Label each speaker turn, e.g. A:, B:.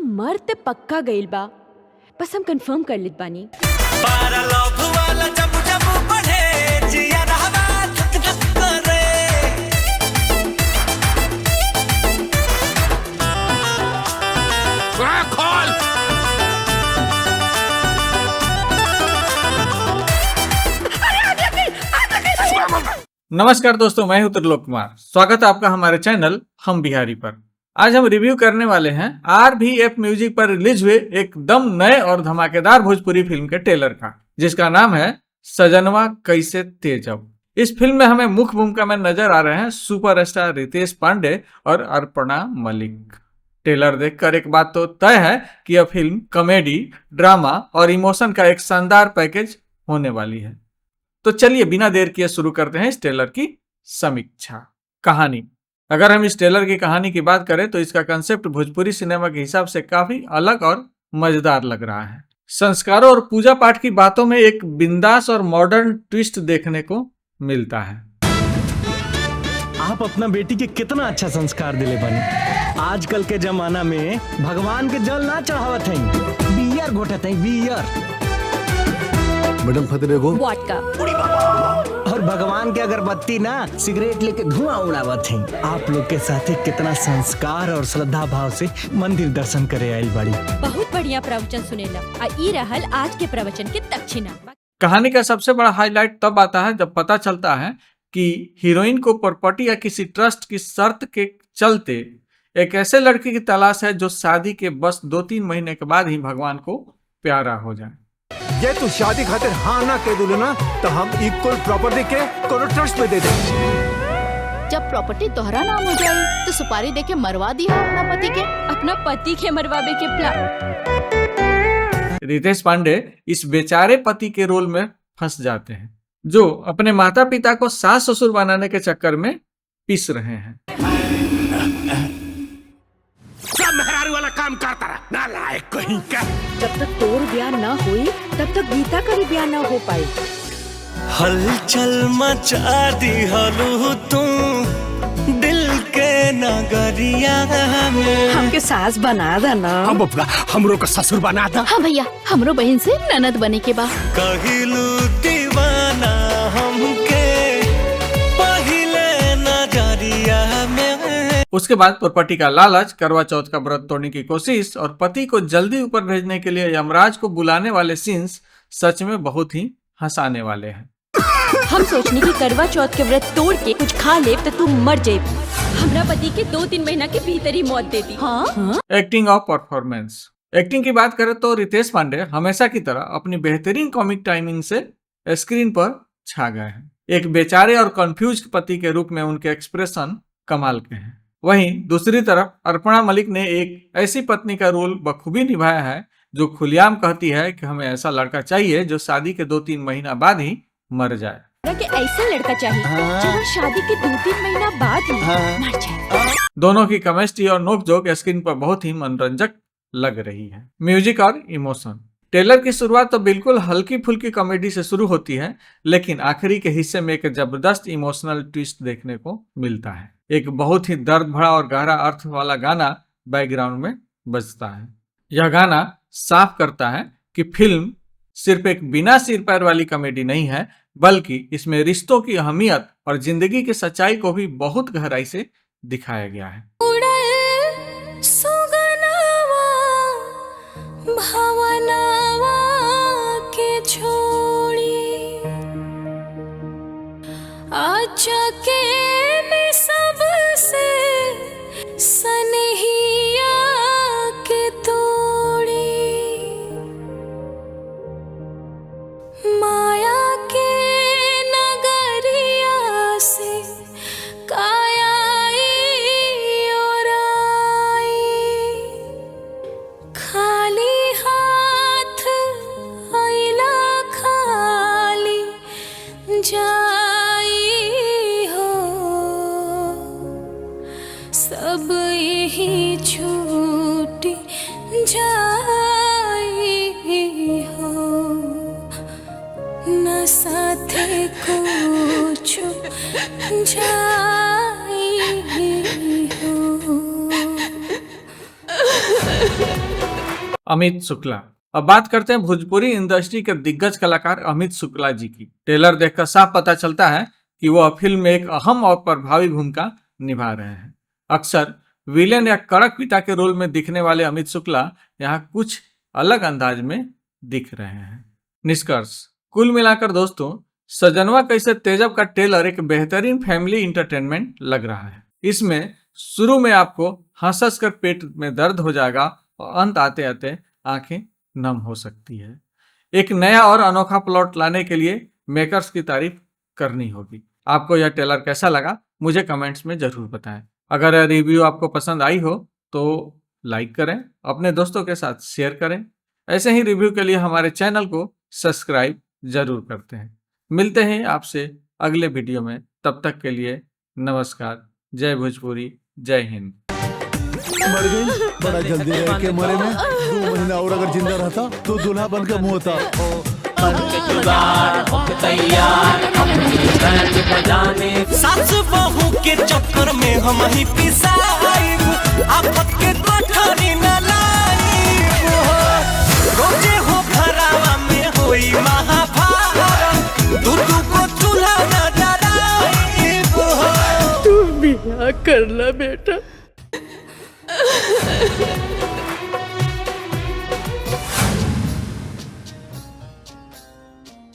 A: मर्द पक्का गइल बा, बस हम कंफर्म कर लेत बानी।
B: नमस्कार दोस्तों, मैं हूं त्रिलोक कुमार। स्वागत है आपका हमारे चैनल हम बिहारी पर। आज हम रिव्यू करने वाले हैं RVF म्यूजिक पर रिलीज हुए एकदम नए और धमाकेदार भोजपुरी फिल्म के ट्रेलर का, जिसका नाम है सजनवा कैसे तेजब। इस फिल्म में हमें मुख्य भूमिका में नजर आ रहे हैं सुपरस्टार रितेश पांडे और अर्पणा मलिक। ट्रेलर देखकर एक बात तो तय है कि यह फिल्म कॉमेडी, ड्रामा और इमोशन का एक शानदार पैकेज होने वाली है। तो चलिए बिना देर किए शुरू करते हैं इस ट्रेलर की समीक्षा। कहानी, अगर हम इस ट्रेलर की कहानी की बात करें तो इसका कंसेप्ट भोजपुरी सिनेमा के हिसाब से काफी अलग और मजेदार लग रहा है। संस्कारों और पूजा पाठ की बातों में एक बिंदास और मॉडर्न ट्विस्ट देखने को मिलता है।
C: आप अपना बेटी के कितना अच्छा संस्कार दिले बने। आजकल के जमाना में भगवान के जल ना चढ़ावत हैं, बियर घोटत हैं, बियर।
D: मैडम फतेह को
A: वोडका
C: और भगवान के अगरबत्ती ना सिगरेट लेके धुआं उड़ावत हैं। आप लोग के साथ कितना संस्कार और श्रद्धा भाव से मंदिर दर्शन करे आइल बाड़ी।
A: बहुत बढ़िया प्रवचन सुनेला। आ ई रहल आज के प्रवचन के दक्षिणा।
B: कहानी का सबसे बड़ा हाईलाइट तब आता है जब पता चलता है कि हीरोइन को प्रॉपर्टी या किसी ट्रस्ट की शर्त के चलते एक ऐसे लड़के की तलाश है जो शादी के बस 2-3 महीने के बाद ही भगवान को प्यारा हो जाए।
D: ये तू शादी खातिर हाँ ना कह दूले ना तो हम इक्वल प्रॉपर्टी के कोनो ट्रस्ट में दे दे।
E: जब प्रॉपर्टी तोहरा नाम हो जाए तो सुपारी देके मरवा दिया अपना पति के मरवावे के प्लान।
B: रितेश पांडे इस बेचारे पति के रोल में फंस जाते हैं, जो अपने माता पिता को सास ससुर बनाने के चक्कर में पिस रहे हैं।
D: सब मेहरारू वाला काम करता रहा, नालायक कहीं का।
A: जब तक तोर ब्याह ना हुई तब तक गीता का भी ब्याह ना हो पाई।
F: हलचल मचा दी हलू तू दिल के नगरिया में।
A: हमके सास बना देना।
D: हम बबुआ हमरो का ससुर बना दा।
E: हाँ भैया, हमरो बहन से ननद बने के बा।
F: कहिलू दीवाना हमके पहिले नजरिया में।
B: उसके बाद प्रॉपर्टी का लालच, करवा चौथ का व्रत तोड़ने की कोशिश और पति को जल्दी ऊपर भेजने के लिए यमराज को बुलाने वाले सीन्स सच में बहुत ही हंसाने वाले हैं।
A: हम सोचने की करवा चौथ के व्रत तोड़ के कुछ खा ले तो तू मर जाए। हमरा पति के 2-3 महीना के भीतर ही मौत दे दी। हाँ?
B: एक्टिंग और परफॉर्मेंस। एक्टिंग की बात करें तो रितेश पांडे हमेशा की तरह अपनी बेहतरीन कॉमिक टाइमिंग से स्क्रीन पर छा गए हैं। एक बेचारे और कंफ्यूज पति के रूप में उनके एक्सप्रेशन कमाल के हैं। वहीं दूसरी तरफ अर्पणा मलिक ने एक ऐसी पत्नी का रोल बखूबी निभाया है जो खुलेआम कहती है कि हमें ऐसा लड़का चाहिए जो शादी के 2-3 महीना बाद ही मर जाए।
A: कि ऐसा लड़का चाहिए जो शादी के 2-3 महीना बाद ही मर जाए।
B: दोनों की केमिस्ट्री और नोकझोंक स्क्रीन पर बहुत ही मनोरंजक लग रही है। म्यूजिक और इमोशन। ट्रेलर की शुरुआत तो बिल्कुल हल्की फुल्की कॉमेडी से शुरू होती है, लेकिन आखिरी के हिस्से में एक जबरदस्त इमोशनल ट्विस्ट देखने को मिलता है। एक बहुत ही दर्द भरा और गहरा अर्थ वाला गाना बैकग्राउंड में बजता है। यह गाना साफ करता है कि फिल्म सिर्फ एक बिना सिर पैर वाली कॉमेडी नहीं है, बल्कि इसमें रिश्तों की अहमियत और जिंदगी की सच्चाई को भी बहुत गहराई से दिखाया गया है।
G: सबसे सनहिया के तोड़ी माया के नगरिया से काया और आई। खाली हाथ आइला खाली जाई हो, सब यही छूट जाई हो, न साथे कुछ जाई हो।
B: अमित शुक्ला। अब बात करते हैं भोजपुरी इंडस्ट्री के दिग्गज कलाकार अमित शुक्ला जी की। ट्रेलर देखकर साफ पता चलता है कि वह फिल्म में एक अहम और प्रभावी भूमिका निभा रहे हैं। अक्सर विलेन या कड़क पिता के रोल में दिखने वाले अमित शुक्ला यहाँ कुछ अलग अंदाज में दिख रहे हैं। निष्कर्ष, कुल मिलाकर दोस्तों, सजनवा कैसे तेजब का ट्रेलर एक बेहतरीन फैमिली इंटरटेनमेंट लग रहा है। इसमें शुरू में आपको हंस हंस कर पेट में दर्द हो जाएगा और अंत आते आते आंखें नम हो सकती है। एक नया और अनोखा प्लॉट लाने के लिए मेकर्स की तारीफ करनी होगी। आपको यह ट्रेलर कैसा लगा मुझे कमेंट्स में जरूर बताएं। अगर यह रिव्यू आपको पसंद आई हो तो लाइक करें, अपने दोस्तों के साथ शेयर करें। ऐसे ही रिव्यू के लिए हमारे चैनल को सब्सक्राइब जरूर करते हैं। मिलते हैं आपसे अगले वीडियो में, तब तक के लिए नमस्कार। जय भोजपुरी, जय हिंद।
H: मर गई बड़ा जल्दी रह के मरे में 2 महीना और अगर जिंदा रहता तो दूल्हा बन के मुंह होता।
F: सास बहू के चक्कर में हम ही पिसाइब, आफत के कोठरी न लाइब। रोजे हो घरावा में होई महाभारत, दूधू को चूल्हा न जराइब।
A: तू बियाह कर ला बेटा।